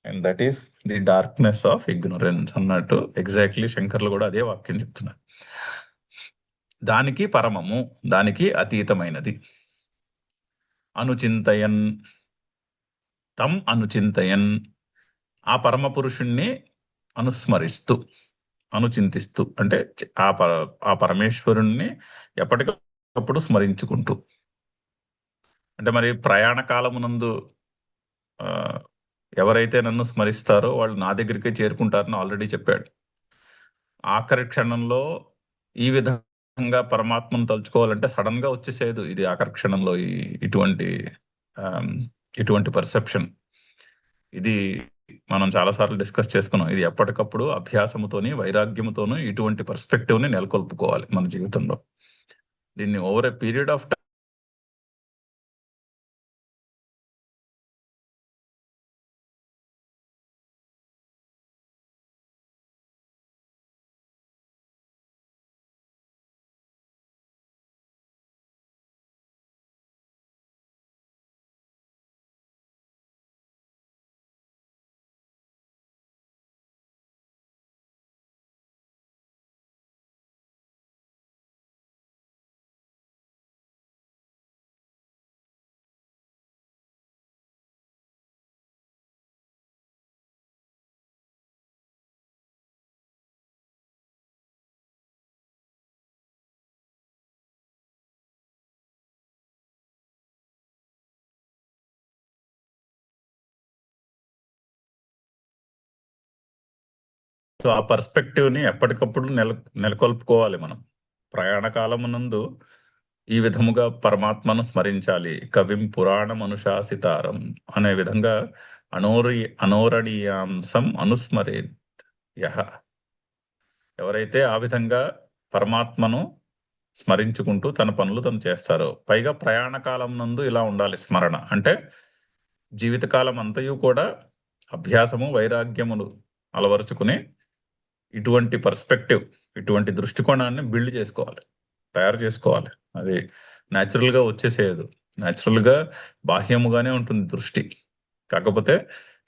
and that is the darkness of ignorance అన్నట్టు ఎగ్జాక్ట్లీ శంకర్లు కూడా అదే వాక్యం చెప్తున్నారు. దానికి పరమము, దానికి అతీతమైనది. అనుచింతయన్, తం అనుచింతయన్, ఆ పరమ పురుషుణ్ణి అనుస్మరిస్తూ, అనుచింతిస్తూ, అంటే ఆ పరమేశ్వరుణ్ణి ఎప్పటికీ ఎప్పటికప్పుడు స్మరించుకుంటూ. అంటే మరి ప్రయాణ కాలమునందు ఆ, ఎవరైతే నన్ను స్మరిస్తారో వాళ్ళు నా దగ్గరికే చేరుకుంటారని ఆల్రెడీ చెప్పాడు. ఆఖరి క్షణంలో ఈ విధంగా పరమాత్మను తలుచుకోవాలంటే సడన్ గా వచ్చేసేది ఇది ఆఖరి క్షణంలో ఇటువంటి ఆమ్, ఇటువంటి పర్సెప్షన్. ఇది మనం చాలాసార్లు డిస్కస్ చేసుకున్నాం. ఇది ఎప్పటికప్పుడు అభ్యాసముతోని వైరాగ్యముతోనూ ఇటువంటి పర్స్పెక్టివ్ ని నెలకొల్పుకోవాలి మన జీవితంలో. దీన్ని over a period of time. So ఆ పర్స్పెక్టివ్ ని ఎప్పటికప్పుడు నెలకొల్పుకోవాలి మనం. ప్రయాణ కాలమునందు ఈ విధముగా పరమాత్మను స్మరించాలి. కవిం పురాణం అనుశాసితారం అనే విధంగా అనోరణీయాంసం అనుస్మరేత్ యహ. ఎవరైతే ఆ విధంగా పరమాత్మను స్మరించుకుంటూ తన పనులు తను చేస్తారో, పైగా ప్రయాణ కాలం నందు ఇలా ఉండాలి స్మరణ అంటే, జీవితకాలం అంతయు కూడా అభ్యాసము వైరాగ్యములు అలవరుచుకుని ఇటువంటి పర్స్పెక్టివ్, ఇటువంటి దృష్టికోణాన్ని బిల్డ్ చేసుకోవాలి, తయారు చేసుకోవాలి. అది న్యాచురల్ గా వచ్చేసేది. న్యాచురల్ గా బాహ్యముగానే ఉంటుంది దృష్టి. కాకపోతే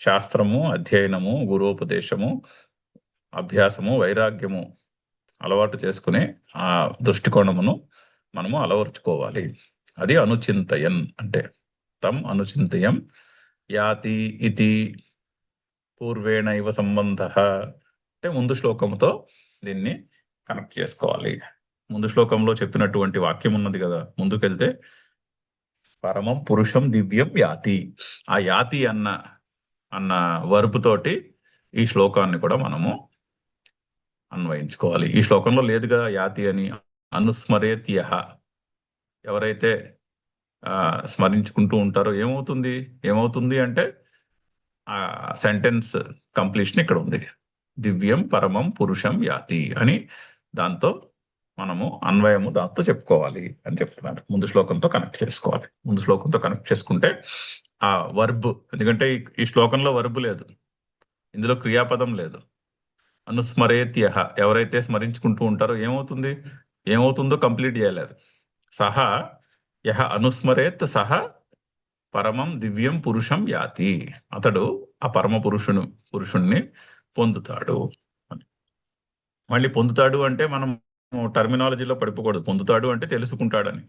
శాస్త్రము, అధ్యయనము, గురోపదేశము, అభ్యాసము, వైరాగ్యము అలవాటు చేసుకుని ఆ దృష్టికోణమును మనము అలవర్చుకోవాలి. అది అనుచింతయన్ అంటే. తం అనుచింతయం యాతి ఇతి పూర్వేణ ఇవ సంబంధ అంటే ముందు శ్లోకముతో దీన్ని కనెక్ట్ చేసుకోవాలి. ముందు శ్లోకంలో చెప్పినటువంటి వాక్యం ఉన్నది కదా, ముందుకెళ్తే పరమం పురుషం దివ్యం యాతి. ఆ యాతి అన్న వర్బ్ తోటి ఈ శ్లోకాన్ని కూడా మనము అన్వయించుకోవాలి. ఈ శ్లోకంలో లేదుగా యాతి అని. అనుస్మరేత్యహ, ఎవరైతే స్మరించుకుంటూ ఉంటారో ఏమవుతుంది అంటే ఆ సెంటెన్స్ కంప్లీషన్ ఇక్కడ ఉంది. దివ్యం పరమం పురుషం యాతి అని దాంతో మనము అన్వయము దాంతో చెప్పుకోవాలి అని చెప్తున్నారు. ముందు శ్లోకంతో కనెక్ట్ చేసుకోవాలి. ముందు శ్లోకంతో కనెక్ట్ చేసుకుంటే ఆ వర్బ్, ఎందుకంటే ఈ శ్లోకంలో వర్బ్ లేదు, ఇందులో క్రియాపదం లేదు. అనుస్మరేత్యహ, ఎవరైతే స్మరించుకుంటూ ఉంటారో ఏమవుతుందో కంప్లీట్ చేయలేదు. సహా యహ అనుస్మరేత్ సహ పరమం దివ్యం పురుషం యాతి, అతడు ఆ పరమ పురుషుణ్ణి పొందుతాడు. మళ్ళీ పొందుతాడు అంటే మనం టర్మినాలజీలో పడిపోకూడదు. పొందుతాడు అంటే తెలుసుకుంటాడని.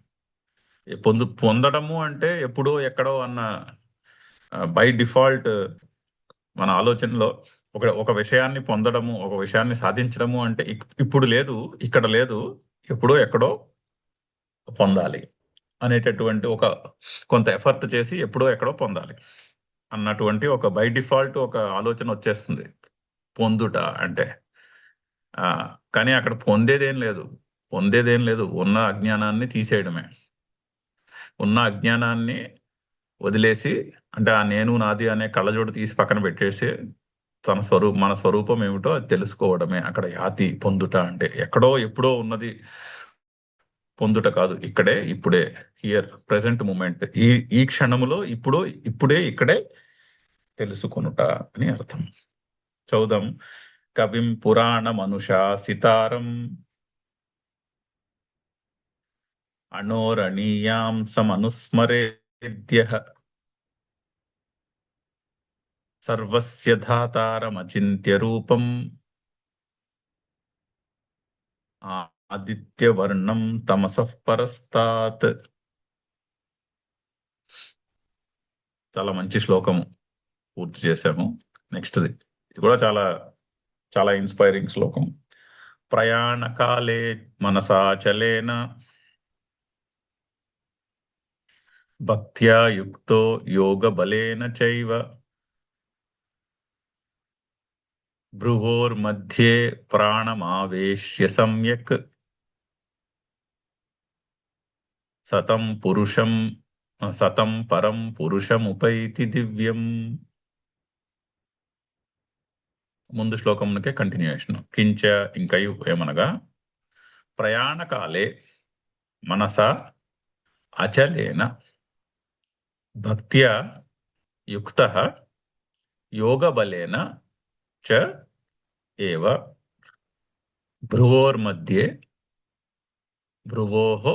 పొందడము అంటే ఎప్పుడో ఎక్కడో అన్న బై డిఫాల్ట్ మన ఆలోచనలో ఒక విషయాన్ని పొందడము, ఒక విషయాన్ని సాధించడము అంటే ఇప్పుడు లేదు, ఇక్కడ లేదు, ఎప్పుడో ఎక్కడో పొందాలి అనేటటువంటి కొంత ఎఫర్ట్ చేసి ఎప్పుడో ఎక్కడో పొందాలి అన్నటువంటి ఒక బై డిఫాల్ట్ ఒక ఆలోచన వచ్చేస్తుంది పొందుట అంటే. కానీ అక్కడ పొందేదేం లేదు, ఉన్న అజ్ఞానాన్ని తీసేయడమే. ఉన్న అజ్ఞానాన్ని వదిలేసి, అంటే ఆ నేను నాది అనే కళ్ళజోడు తీసి పక్కన పెట్టేసి మన స్వరూపం ఏమిటో అది తెలుసుకోవడమే అక్కడ యాతి, పొందుట అంటే. ఎక్కడో ఎప్పుడో ఉన్నది పొందుట కాదు, ఇక్కడే ఇప్పుడే, హియర్ ప్రెసెంట్ మూమెంట్, ఈ క్షణములో ఇప్పుడే ఇక్కడే తెలుసుకొనుట అని అర్థం. చౌదం కవిం పురాణమనుశాసితారం అనోరణీయాంసమనుస్మరేద్యః సర్వస్య ధాతారమచింత్య రూపం ఆదిత్యవర్ణం తమసః పరస్తాత్. చాలా మంచి శ్లోకము పూర్తి చేశాము. నెక్స్ట్ది ఇది కూడా చాలా చాలా ఇన్స్పైరింగ్ శ్లోకం. ప్రయాణ కాలే మనసాచలేన భక్త్యా యుక్తో యోగ బలేన చైవ భ్రువోర్मध्ये ప్రాణమావేశ్య సమ్యక్ సతం పురుషం సతం పరం పురుషముపైతి దివ్యం. ముందు శ్లోకమునకే కంటిన్యూయేషన్. కించ ఇంకా ఏమనగా ప్రయాణకాలే మనసా అచలేన భక్త్యా యుక్తః యోగబలేన చ ఏవ భ్రువోర్मध्ये భ్రువోః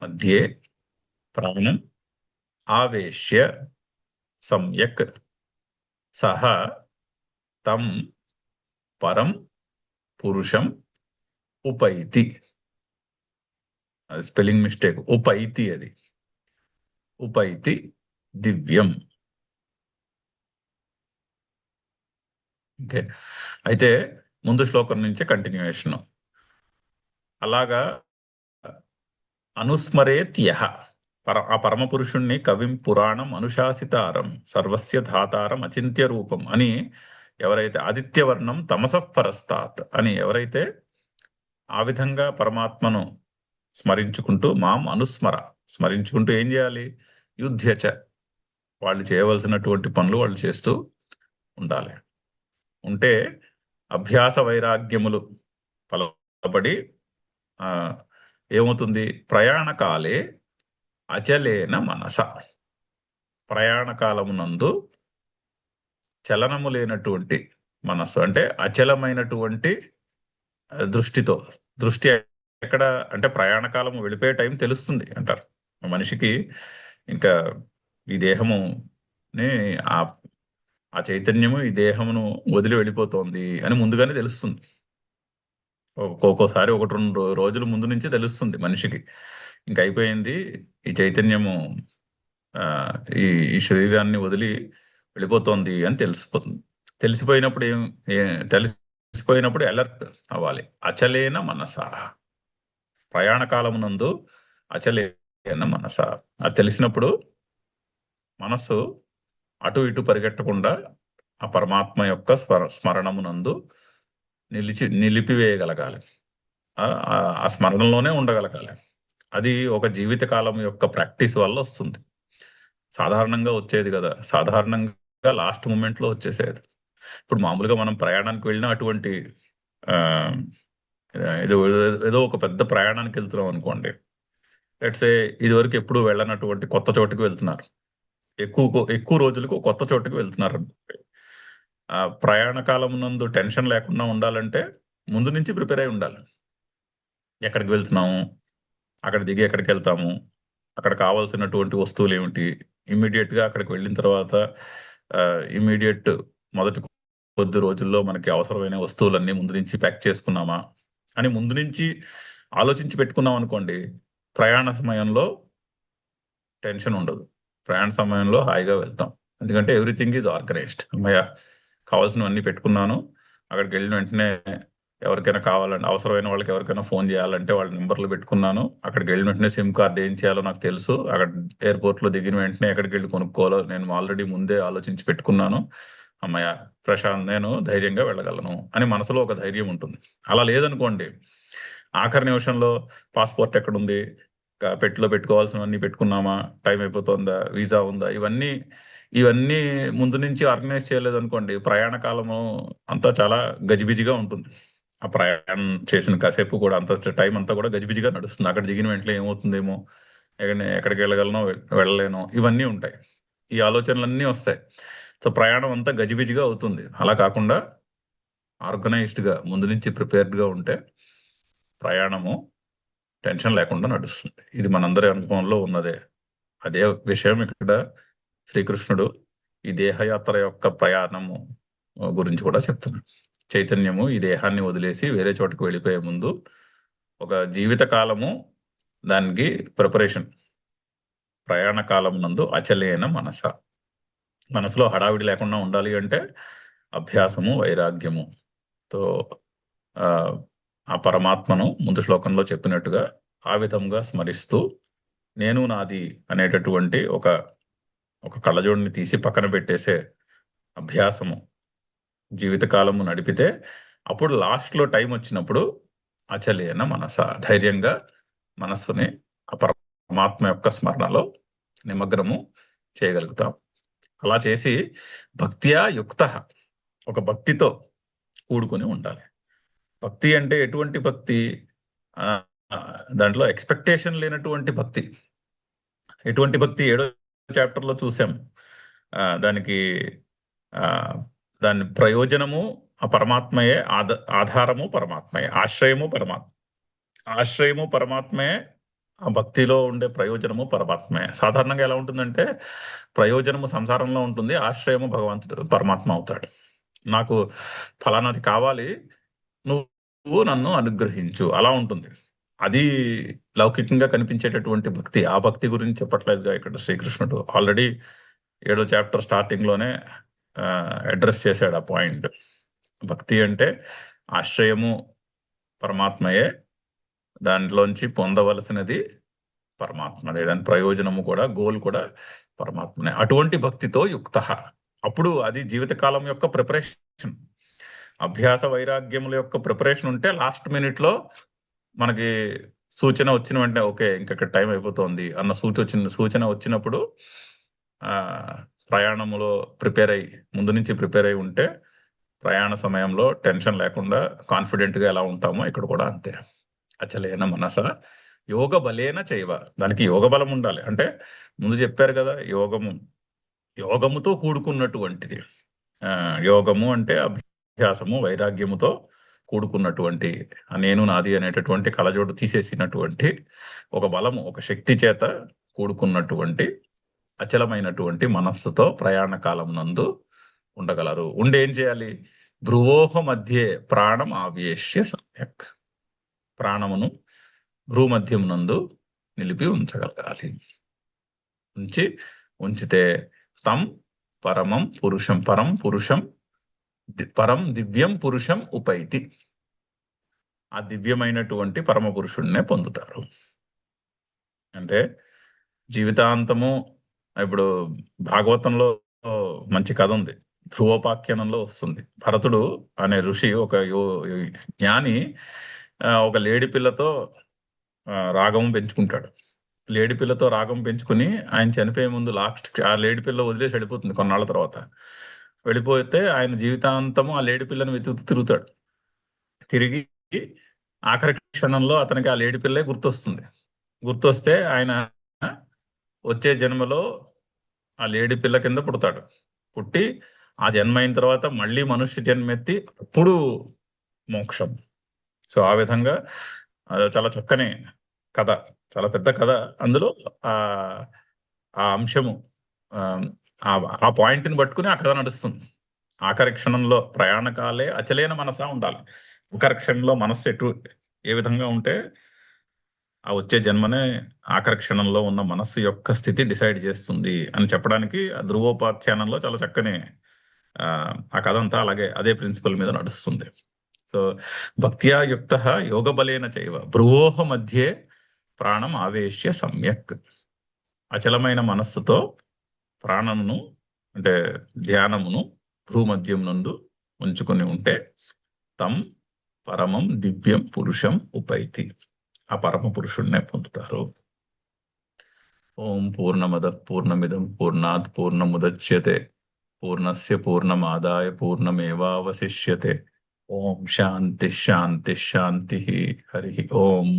మధ్యే ప్రాణం ఆవేశ్య సమ్యక్ సహ తం పరం పురుషం ఉపైతి. అది స్పెల్లింగ్ మిస్టేక్. ఉపైతి, అది ఉపైతి దివ్యం. ఓకే, అయితే ముందు శ్లోకం నుంచే కంటిన్యూయేషన్. అలాగా అనుస్మరేత్యహ ఆ పరమ పురుషుణ్ణి కవిం పురాణం అనుశాసితారం సర్వస్య ధాతారం అచింత్య రూపం అని ఎవరైతే, ఆదిత్యవర్ణం తమసః పరస్తాత్ అని ఎవరైతే ఆ విధంగా పరమాత్మను స్మరించుకుంటూ మాం అనుస్మర, స్మరించుకుంటూ ఏం చేయాలి? యుధ్యచ, వాళ్ళు చేయవలసినటువంటి పనులు వాళ్ళు చేస్తూ ఉండాలి. ఉంటే అభ్యాస వైరాగ్యములు ఫలపడి ఏమవుతుంది? ప్రయాణకాలే అచలేన మనస, ప్రయాణకాలమునందు చలనము లేనటువంటి మనస్సు, అంటే అచలమైనటువంటి దృష్టితో. దృష్టి ఎక్కడ అంటే ప్రయాణకాలము వెళ్ళిపోయే టైం తెలుస్తుంది అంటారు మనిషికి. ఇంకా ఈ దేహము ఆ చైతన్యము ఈ దేహమును వదిలి వెళ్ళిపోతోంది అని ముందుగానే తెలుస్తుంది. ఒక్కోసారి 1-2 రోజుల ముందు నుంచే తెలుస్తుంది మనిషికి. ఇంక అయిపోయింది, ఈ చైతన్యము ఈ శరీరాన్ని వదిలి వెళ్ళిపోతోంది అని తెలిసిపోతుంది. తెలిసిపోయినప్పుడు అలర్ట్ అవ్వాలి. అచలేన మనస, ప్రయాణ కాలమునందు అచలేన మనస. అది తెలిసినప్పుడు మనస్సు అటు ఇటు పరిగెట్టకుండా ఆ పరమాత్మ యొక్క స్మరణమునందు నిలిపివేయగలగాలి. ఆ స్మరణలోనే ఉండగలగాలి. అది ఒక జీవిత కాలం యొక్క ప్రాక్టీస్ వల్ల వస్తుంది. సాధారణంగా వచ్చేది కదా, సాధారణంగా లాస్ట్ మూమెంట్ లో వచ్చేసేది. ఇప్పుడు మామూలుగా మనం ప్రయాణానికి వెళ్ళినా అటువంటి ఏదో ఒక పెద్ద ప్రయాణానికి వెళ్తున్నాం అనుకోండి. లెట్స్ ఏ ఇదివరకు ఎప్పుడు వెళ్ళనటువంటి కొత్త చోటుకి వెళ్తున్నారు, ఎక్కువ రోజులకు కొత్త చోటుకి వెళ్తున్నారు అనుకోండి. ప్రయాణ కాలం నందు టెన్షన్ లేకుండా ఉండాలంటే ముందు నుంచి ప్రిపేర్ అయి ఉండాలి. ఎక్కడికి వెళ్తున్నాము, అక్కడ దిగి ఎక్కడికి వెళ్తాము, అక్కడ కావాల్సినటువంటి వస్తువులు ఏమిటి, ఇమ్మీడియట్ గా అక్కడికి వెళ్ళిన తర్వాత ఇమ్మీడియట్ మొదటి కొద్ది రోజుల్లో మనకి అవసరమైన వస్తువులన్నీ ముందు నుంచి ప్యాక్ చేసుకున్నామా అని ముందు నుంచి ఆలోచించి పెట్టుకున్నాం అనుకోండి. ప్రయాణ సమయంలో టెన్షన్ ఉండదు, ప్రయాణ సమయంలో హాయిగా వెళ్తాం. ఎందుకంటే ఎవ్రీథింగ్ ఈజ్ ఆర్గనైజ్డ్. అమ్మయ్య, కావాల్సినవన్నీ పెట్టుకున్నాను, అక్కడికి వెళ్ళిన వెంటనే ఎవరికైనా కావాలంటే, అవసరమైన వాళ్ళకి ఎవరికైనా ఫోన్ చేయాలంటే వాళ్ళ నెంబర్లు పెట్టుకున్నాను, అక్కడికి వెళ్ళిన వెంటనే సిమ్ కార్డ్ ఏం చేయాలో నాకు తెలుసు, అక్కడ ఎయిర్పోర్ట్ లో దిగిన వెంటనే ఎక్కడికి వెళ్ళి కొనుక్కోవాలో నేను ఆల్రెడీ ముందే ఆలోచించి పెట్టుకున్నాను. అమ్మయ్య, ప్రశాంత్, నేను ధైర్యంగా వెళ్ళగలను అని మనసులో ఒక ధైర్యం ఉంటుంది. అలా లేదనుకోండి, ఆఖరి నిమిషంలో పాస్పోర్ట్ ఎక్కడుంది, పెట్టిలో పెట్టుకోవాల్సినవన్నీ పెట్టుకున్నామా, టైం అయిపోతుందా, వీసా ఉందా, ఇవన్నీ ముందు నుంచి ఆర్గనైజ్ చేయలేదనుకోండి, ప్రయాణ కాలము అంతా చాలా గజిబిజిగా ఉంటుంది. ఆ ప్రయాణం చేసిన కాసేపు కూడా అంత టైం అంతా కూడా గజిబిజిగా నడుస్తుంది. అక్కడ దిగిన వెంటనే ఏమవుతుందేమో, ఎక్కడికి వెళ్ళగలనో వెళ్ళలేనో, ఇవన్నీ ఉంటాయి, ఈ ఆలోచనలన్నీ వస్తాయి. సో ప్రయాణం అంతా గజిబిజిగా అవుతుంది. అలా కాకుండా ఆర్గనైజ్డ్ గా ముందు నుంచి ప్రిపేర్డ్ గా ఉంటే ప్రయాణము టెన్షన్ లేకుండా నడుస్తుంది. ఇది మనందరి అనుభవంలో ఉన్నదే. అదే విషయం ఇక్కడ శ్రీకృష్ణుడు ఈ దేహయాత్ర యొక్క ప్రయాణము గురించి కూడా చెప్తున్నాడు. చైతన్యము ఈ దేహాన్ని వదిలేసి వేరే చోటుకు వెళ్ళిపోయే ముందు ఒక జీవిత కాలము దానికి ప్రిపరేషన్. ప్రయాణ కాలం నందు అచలేన మనసులో హడావిడి లేకుండా ఉండాలి అంటే అభ్యాసము, వైరాగ్యము తో ఆ పరమాత్మను ముందు శ్లోకంలో చెప్పినట్టుగా ఆ విధంగా స్మరిస్తూ నేను నాది అనేటటువంటి ఒక ఒక కళ్ళజోడిని తీసి పక్కన పెట్టేసే అభ్యాసము జీవితకాలము నడిపితే అప్పుడు లాస్ట్లో టైం వచ్చినప్పుడు అచలేన మనస ధైర్యంగా మనస్సుని ఆ పరమాత్మ యొక్క స్మరణలో నిమగ్నము చేయగలుగుతాం. అలా చేసి భక్త్యా యుక్త ఒక భక్తితో కూడుకొని ఉండాలి. భక్తి అంటే ఎటువంటి భక్తి? ఆ, ఆ, దాంట్లో ఎక్స్పెక్టేషన్ లేనటువంటి భక్తి. ఎటువంటి భక్తి? 7వ చాప్టర్లో చూసాం. దానికి ఆ, దాని ప్రయోజనము ఆ పరమాత్మయే, ఆధారము పరమాత్మయే, ఆశ్రయము పరమాత్మయే. ఆ భక్తిలో ఉండే ప్రయోజనము పరమాత్మయే. సాధారణంగా ఎలా ఉంటుందంటే ప్రయోజనము సంసారంలో ఉంటుంది, ఆశ్రయము భగవంతుడు పరమాత్మ అవుతాడు. నాకు ఫలానాది కావాలి, నువ్వు నన్ను అనుగ్రహించు, అలా ఉంటుంది. అది లౌకికంగా కనిపించేటటువంటి భక్తి. ఆ భక్తి గురించి చెప్పట్లేదుగా ఇక్కడ శ్రీకృష్ణుడు. ఆల్రెడీ 7వ చాప్టర్ స్టార్టింగ్ లోనే అడ్రస్ చేశాడు ఆ పాయింట్. భక్తి అంటే ఆశ్రయము పరమాత్మయే, దాంట్లోంచి పొందవలసినది పరమాత్మనే, దాని ప్రయోజనము కూడా, గోల్ కూడా పరమాత్మనే. అటువంటి భక్తితో యుక్త. అప్పుడు అది జీవితకాలం యొక్క ప్రిపరేషన్. అభ్యాస వైరాగ్యముల యొక్క ప్రిపరేషన్ ఉంటే లాస్ట్ మినిట్ లో మనకి సూచన వచ్చిన వెంటనే ఓకే ఇంక టైం అయిపోతుంది అన్న సూచన వచ్చినప్పుడు ప్రయాణములో ముందు నుంచి ప్రిపేర్ అయి ఉంటే ప్రయాణ సమయంలో టెన్షన్ లేకుండా కాన్ఫిడెంట్ గా ఎలా ఉంటామో ఇక్కడ కూడా అంతే. అచలేన మనస యోగ బలేన చేయవ. దానికి యోగ బలం ఉండాలి. అంటే ముందు చెప్పారు కదా, యోగముతో కూడుకున్నటువంటిది. యోగము అంటే అభ్యాసము వైరాగ్యముతో కూడుకున్నటువంటి, నేను నాది అనేటటువంటి కలజోడు తీసేసినటువంటి ఒక బలము, ఒక శక్తి చేత కూడుకున్నటువంటి అచలమైనటువంటి మనస్సుతో ప్రయాణ కాలం నందు ఉండగలరు. ఉండి ఏం చేయాలి? భ్రువోహ మధ్యే ప్రాణం ఆవేశ్య సమ్యక్. ప్రాణమును భ్రూమధ్యం నందు నిలిపి ఉంచగలగాలి. ఉంచితే తం పరం దివ్యం పురుషం ఉపైతి. ఆ దివ్యమైనటువంటి పరమ పురుషుణ్ణే పొందుతారు. అంటే జీవితాంతము, ఇప్పుడు భాగవతంలో మంచి కథ ఉంది, ధ్రువోపాఖ్యానంలో వస్తుంది. భరతుడు అనే ఋషి, ఒక జ్ఞాని, ఒక లేడి పిల్లతో రాగం పెంచుకుంటాడు. లేడి పిల్లతో రాగం పెంచుకుని ఆయన చనిపోయే ముందు లాస్ట్ ఆ లేడి పిల్ల వదిలేసి వెళ్ళిపోతుంది. కొన్నాళ్ళ తర్వాత వెళ్ళిపోతే ఆయన జీవితాంతము ఆ లేడి పిల్లని వెతుకుతూ తిరుగుతాడు. తిరిగి ఆఖరి క్షణంలో అతనికి ఆ లేడి పిల్లే గుర్తొస్తే ఆయన వచ్చే జన్మలో ఆ లేడి పిల్ల కింద పుడతాడు. పుట్టి ఆ జన్మ అయిన తర్వాత మళ్ళీ మనుష్య జన్మెత్తి అప్పుడు మోక్షం. సో ఆ విధంగా చాలా చక్కని కథ, చాలా పెద్ద కథ. అందులో ఆ అంశము, ఆ పాయింట్ని పట్టుకుని ఆ కథ నడుస్తుంది. ఆఖరి క్షణంలో ప్రయాణకాలే అచలేన మనసా ఉండాలి. ఆఖరి క్షణంలో మనస్సు ఏ విధంగా ఉంటే ఆ వచ్చే జన్మనే ఆఖరి క్షణంలో ఉన్న మనస్సు యొక్క స్థితి డిసైడ్ చేస్తుంది అని చెప్పడానికి ఆ ధ్రువోపాఖ్యానంలో చాలా చక్కని ఆ కథ అంతా అదే ప్రిన్సిపల్ మీద నడుస్తుంది. సో భక్త్యా యుక్త యోగ బలేన చైవ భ్రువోహ మధ్యే ప్రాణం ఆవేశ్య సమ్యక్. అచలమైన మనస్సుతో ప్రాణమును అంటే ధ్యానమును భ్రూమధ్యం నందు ఉంచుకుని ఉంటే తం పరమం దివ్యం పురుషం ఉపైతి. ఆ పరమ పురుషుణ్ణే పొందుతారు. ఓం పూర్ణమద పూర్ణమిదం పూర్ణాత్ పూర్ణముదచ్యతే పూర్ణస్య పూర్ణమాదాయ పూర్ణమేవావశిష్యతే. ఓం శాంతి శాంతి శాంతి. హరి ఓం.